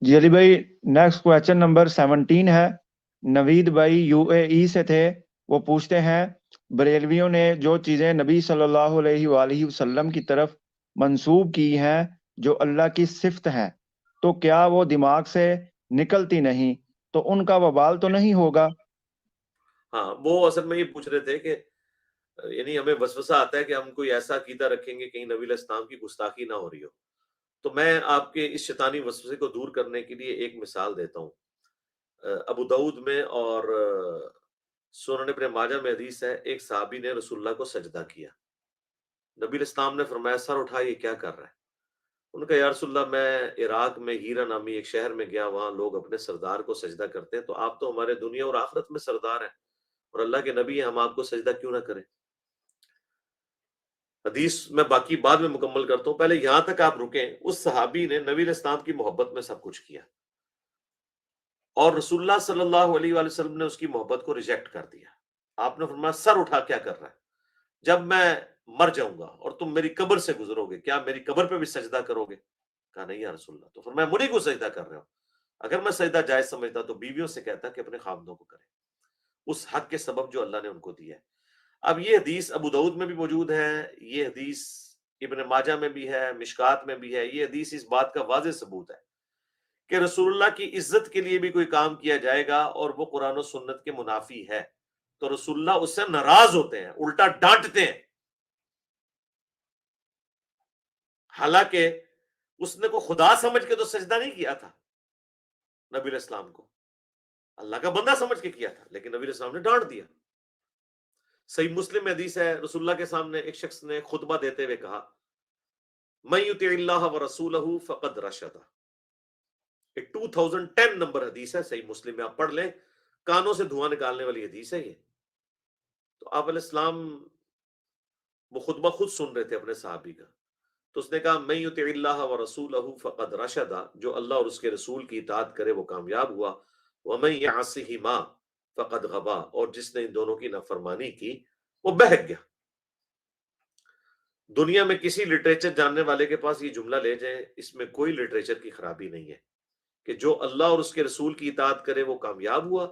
جی علی بھائی، next question number 17 ہے۔ نوید بھائی UAE سے تھے، وہ پوچھتے ہیں بریلویوں نے جو چیزیں نبی صلی اللہ علیہ وآلہ وسلم کی طرف منسوب کی ہیں جو اللہ کی صفت ہیں، تو کیا وہ دماغ سے نکلتی نہیں تو ان کا وبال تو نہیں ہوگا؟ ہاں، وہ اصل میں یہ پوچھ رہے تھے کہ یعنی ہمیں وسوسہ آتا ہے کہ ہم کوئی ایسا عقیدہ رکھیں گے کہیں نبی علیہ السلام کی گستاخی نہ ہو رہی ہو. تو میں آپ کے اس شیطانی وسوسے کو دور کرنے کے لیے ایک مثال دیتا ہوں. ابو داؤد میں اور سنن ابن ماجہ میں حدیث ہے، ایک صحابی نے رسول اللہ کو سجدہ کیا. نبی علیہ السلام نے فرمایا سر اٹھا، یہ کیا کر رہا ہے؟ ان کا یا رسول اللہ میں عراق میں ہیرا نامی ایک شہر میں گیا، وہاں لوگ اپنے سردار کو سجدہ کرتے ہیں، تو آپ تو ہمارے دنیا اور آخرت میں سردار ہیں اور اللہ کے نبی ہیں، ہم آپ کو سجدہ کیوں نہ کریں؟ حدیث میں باقی بعد میں مکمل کرتا ہوں، پہلے یہاں تک آپ رکیں. اس صحابی نے نبی علیہ السلام کی محبت میں سب کچھ کیا اور رسول اللہ صلی اللہ علیہ وآلہ وسلم نے اس کی محبت کو ریجیکٹ کر دیا. آپ نے فرمایا سر اٹھا کیا کر رہا ہے؟ جب میں مر جاؤں گا اور تم میری قبر سے گزرو گے، کیا میری قبر پہ بھی سجدہ کرو گے؟ کہا نہیں یا رسول اللہ. تو فرمایا مجھے کو سجدہ کر رہے ہو؟ اگر میں سجدہ جائز سمجھتا تو بیویوں سے کہتا کہ اپنے خامدوں کو کریں، اس حق کے سبب جو اللہ نے ان کو دیا ہے. اب یہ حدیث ابو داؤد میں بھی موجود ہے، یہ حدیث ابن ماجہ میں بھی ہے، مشکات میں بھی ہے. یہ حدیث اس بات کا واضح ثبوت ہے کہ رسول اللہ کی عزت کے لیے بھی کوئی کام کیا جائے گا اور وہ قرآن و سنت کے منافی ہے تو رسول اللہ اس سے ناراض ہوتے ہیں، الٹا ڈانٹتے ہیں. حالانکہ اس نے کو خدا سمجھ کے تو سجدہ نہیں کیا تھا نبی علیہ السلام کو، اللہ کا بندہ سمجھ کے کیا تھا، لیکن نبی علیہ السلام نے ڈانٹ دیا. صحیح مسلم میں حدیث ہے، رسول اللہ کے سامنے ایک شخص نے خطبہ دیتے ہوئے کہا من یطع اللہ ورسولہ فقد رشد. 2010 نمبر حدیث ہے، صحیح مسلم میں آپ پڑھ لیں، کانوں سے دھواں نکالنے والی حدیث ہے یہ. تو آپ علیہ السلام وہ خطبہ خود سن رہے تھے اپنے صحابی کا، تو اس نے کہا من یطع اللہ ورسولہ فقد رشد، جو اللہ اور اس کے رسول کی اطاعت کرے وہ کامیاب ہوا. ومن یعصہما فقد غوا، اور جس نے ان دونوں کی نافرمانی کی وہ بہک گیا. دنیا میں کسی لٹریچر جاننے والے کے پاس یہ جملہ لے جائیں، اس میں کوئی لٹریچر کی خرابی نہیں ہے کہ جو اللہ اور اس کے رسول کی اطاعت کرے وہ کامیاب ہوا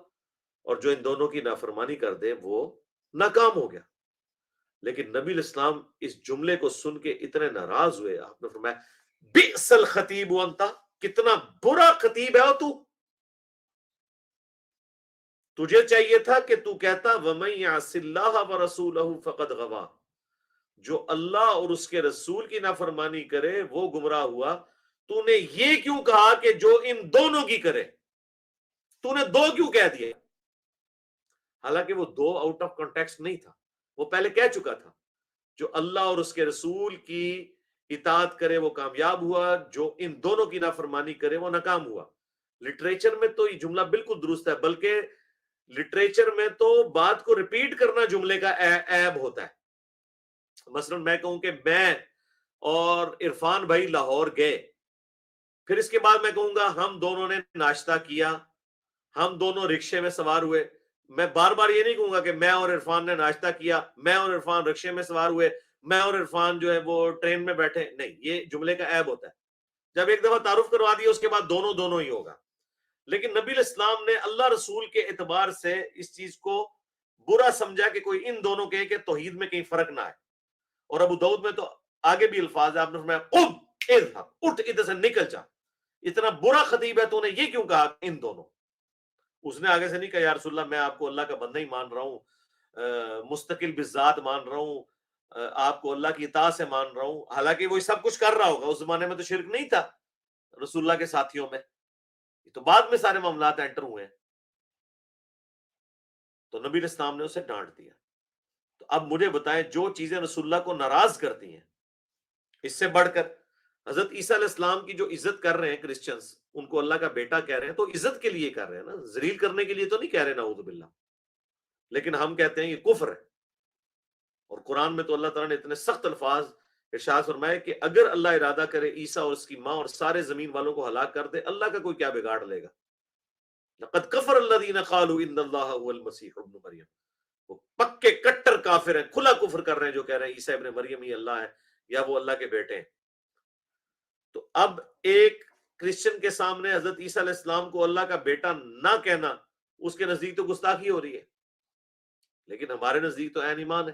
اور جو ان دونوں کی نافرمانی کر دے وہ ناکام ہو گیا. لیکن نبی الاسلام اس جملے کو سن کے اتنے ناراض ہوئے، آپ نے فرمایا بئس الخطیب وانت، کتنا برا خطیب ہے تو، تجھے چاہیے تھا کہ تو کہتا ومن یعص اللہ ورسولہ فقد غوا، جو اللہ اور اس کے رسول کی نافرمانی کرے وہ گمراہ ہوا. تو نے یہ کیوں کہا کہ جو ان دونوں کی کرے؟ تو نے دو کیوں کہہ دیا؟ حالانکہ وہ دو آؤٹ آف کانٹیکسٹ نہیں تھا، وہ پہلے کہہ چکا تھا جو اللہ اور اس کے رسول کی اطاعت کرے وہ کامیاب ہوا، جو ان دونوں کی نافرمانی کرے وہ ناکام ہوا. لٹریچر میں تو یہ جملہ بالکل درست ہے، بلکہ لٹریچر میں تو بات کو ریپیٹ کرنا جملے کا عیب ہوتا ہے. مثلا میں کہوں کہ میں اور عرفان بھائی لاہور گئے، پھر اس کے بعد میں کہوں گا ہم دونوں نے ناشتہ کیا، ہم دونوں رکشے میں سوار ہوئے. میں بار بار یہ نہیں کہوں گا کہ میں اور عرفان نے ناشتہ کیا، میں اور عرفان رکشے میں سوار ہوئے، میں اور عرفان جو ہے وہ ٹرین میں بیٹھے. نہیں، یہ جملے کا عیب ہوتا ہے. جب ایک دفعہ تعارف کروا دیا اس کے بعد دونوں دونوں ہی ہوگا. لیکن نبی علیہ السلام نے اللہ رسول کے اعتبار سے اس چیز کو برا سمجھا کہ کوئی ان دونوں کے کہ توحید میں کہیں فرق نہ آئے. اور ابو داؤد میں تو آگے بھی الفاظ ہے، آپ نے فرمایا قم اذهب، اٹھ ادھر سے نکل جا، اتنا برا خطیب ہے تو نے یہ کیوں کہا ان دونوں؟ اس نے آگے سے نہیں کہا یا رسول اللہ میں آپ کو اللہ کا بندہ ہی مان رہا ہوں، مستقل بالذات مان رہا ہوں، آپ کو اللہ کی اطاعت سے مان رہا ہوں. حالانکہ وہ سب کچھ کر رہا ہوگا، اس زمانے میں تو شرک نہیں تھا رسول اللہ کے ساتھیوں میں، تو بعد میں سارے معاملات انٹر ہوئے ہیں. تو نبی علیہ السلام نے اسے ڈانٹ دیا. تو اب مجھے بتائیں جو چیزیں رسول اللہ کو ناراض کرتی ہیں، اس سے بڑھ کر حضرت عیسیٰ علیہ السلام کی جو عزت کر رہے ہیں کرسچنز، ان کو اللہ کا بیٹا کہہ رہے ہیں تو عزت کے لیے کر رہے ہیں نا، ذلیل کرنے کے لیے تو نہیں کہہ رہے نعوذ باللہ. لیکن ہم کہتے ہیں یہ کفر ہے. اور قرآن میں تو اللہ تعالیٰ نے اتنے سخت الفاظ ارشاد فرمائے کہ اگر اللہ ارادہ کرے عیسیٰ اور اس کی ماں اور سارے زمین والوں کو ہلاک کر دے، اللہ کا کوئی کیا بگاڑ لے گا. لقد کفر الذین قالوا ان اللہ هو المسیح ابن مریم، وہ پکے کٹر کافر ہیں، کھلا کفر کر رہے ہیں جو کہہ رہے ہیں عیسیٰ ابن مریم ہی اللہ ہے یا وہ اللہ کے بیٹے ہیں. تو اب ایک کرسچن کے سامنے حضرت عیسیٰ علیہ السلام کو اللہ کا بیٹا نہ کہنا اس کے نزدیک تو گستاخی ہو رہی ہے، لیکن ہمارے نزدیک تو عین ایمان ہے۔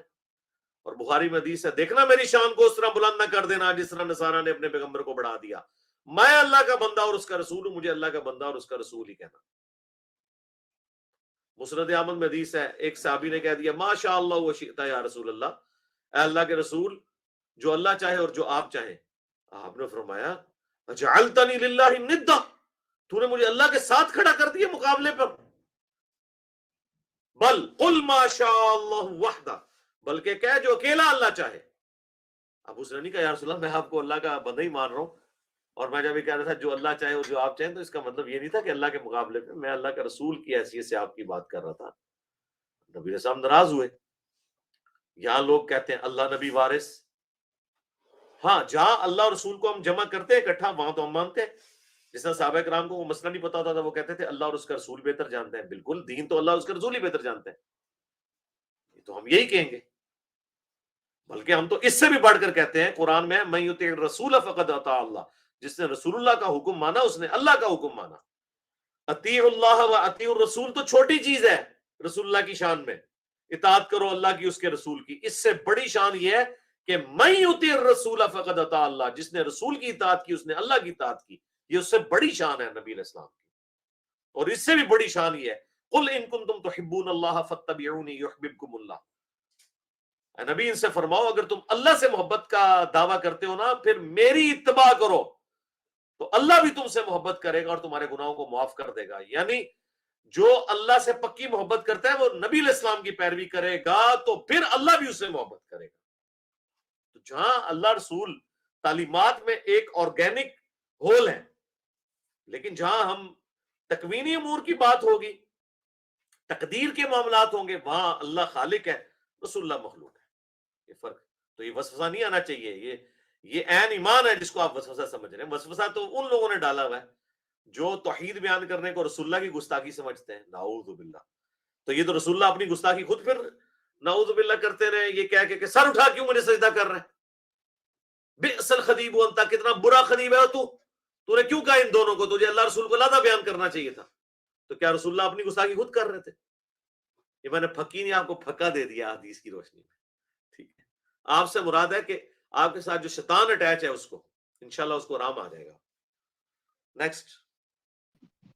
اور بخاری میں حدیث ہے، دیکھنا میری شان کو اس طرح بلند نہ کر دینا جس طرح نصارہ نے اپنے پیغمبر کو بڑھا دیا، میں اللہ کا بندہ اور اس کا رسول ہوں، مجھے اللہ کا بندہ اور اس کا رسول ہی کہنا۔ مسند احمد میں حدیث ہے، ایک صحابی نے کہہ دیا ما شاء اللہ و شئت یا رسول اللہ، اے اللہ کے رسول، جو اللہ چاہے اور جو آپ چاہیں۔ آپ نے فرمایا جعلتنی للہ ندا، تو نے مجھے اللہ کے ساتھ کھڑا کر دیا مقابلے پر، بل قل ما شاء اللہ وحدہ، بلکہ کہہ جو اکیلا اللہ چاہے۔ اب اس نے نہیں کہا یا رسول اللہ میں آپ کو اللہ کا بندہ ہی مان رہا ہوں، اور میں جب یہ کہہ رہا تھا جو اللہ چاہے اور جو آپ چاہیں، تو اس کا مطلب یہ نہیں تھا کہ اللہ کے مقابلے پہ میں اللہ کا رسول کی حیثیت سے آپ کی بات کر رہا تھا۔ نبی علیہ السلام ناراض ہوئے۔ یہاں لوگ کہتے ہیں اللہ نبی وارث، ہاں جہاں اللہ اور رسول کو ہم جمع کرتے ہیں اکٹھا وہاں تو ہم مانتے ہیں۔ جس طرح صحابہ کرام کو وہ مسئلہ نہیں پتا ہوتا تھا، وہ کہتے تھے اللہ اور اس کا رسول بہتر جانتے ہیں، بالکل دین تو اللہ اور اس کا رسول ہی بہتر جانتے ہیں، یہ تو ہم یہی کہیں گے۔ بلکہ ہم تو اس سے بھی بڑھ کر کہتے ہیں، قرآن میں من یطع الرسول فقد اطاع اللہ، جس نے رسول اللہ کا حکم مانا اس نے اللہ کا حکم مانا۔ اطیع اللہ و اطیع الرسول تو چھوٹی چیز ہے رسول اللہ کی شان میں، اطاعت کرو اللہ کی اس کے رسول کی، اس سے بڑی شان یہ ہے کہ من یطع الرسول فقد اطاع اللہ، جس نے رسول کی اطاعت کی اس نے اللہ کی اطاعت کی، یہ اس سے بڑی شان ہے نبی علیہ السلام کی۔ اور اس سے بھی بڑی شان یہ ہے قل ان کنتم تحبون اللہ فاتبعونی یحببکم اللہ، اے نبی ان سے فرماؤ اگر تم اللہ سے محبت کا دعویٰ کرتے ہو نا، پھر میری اتباع کرو تو اللہ بھی تم سے محبت کرے گا اور تمہارے گناہوں کو معاف کر دے گا۔ یعنی جو اللہ سے پکی محبت کرتا ہے وہ نبی علیہ السلام کی پیروی کرے گا تو پھر اللہ بھی اس سے محبت کرے گا۔ تو جہاں اللہ رسول تعلیمات میں ایک آرگینک ہول ہے، لیکن جہاں ہم تکوینی امور کی بات ہوگی، تقدیر کے معاملات ہوں گے، وہاں اللہ خالق ہے، رسول اللہ مخلوق ہے۔ یہ فرق، تو یہ وسوسہ نہیں آنا چاہیے، یہ عین ایمان ہے جس کو آپ وسوسہ سمجھ رہے ہیں۔ وسوسہ تو ان لوگوں نے ڈالا ہوا ہے جو توحید بیان کرنے کو رسول اللہ کی گستاخی سمجھتے ہیں، نعوذ باللہ۔ تو یہ تو رسول اللہ اپنی گستاخی خود پھر نعوذ باللہ کرتے رہے، یہ کہہ کے کہ سر اٹھا کیوں مجھے سجدہ کر رہے ہیں، بئس الخدیب انت، کتنا برا خدیب ہے تو نے کیوں کہا ان دونوں کو، تجھے اللہ رسول کو علیحدہ بیان کرنا چاہیے تھا۔ تو کیا رسول اللہ اپنی گستاخی خود کر رہے تھے؟ یہ میں نے پھکی نہیں، آپ کو پھکا دے دیا حدیث کی روشنی میں، ٹھیک ہے۔ آپ سے مراد ہے کہ آپ کے ساتھ جو شیطان اٹیچ ہے اس کو انشاءاللہ اس کو آرام آ جائے گا۔ نیکسٹ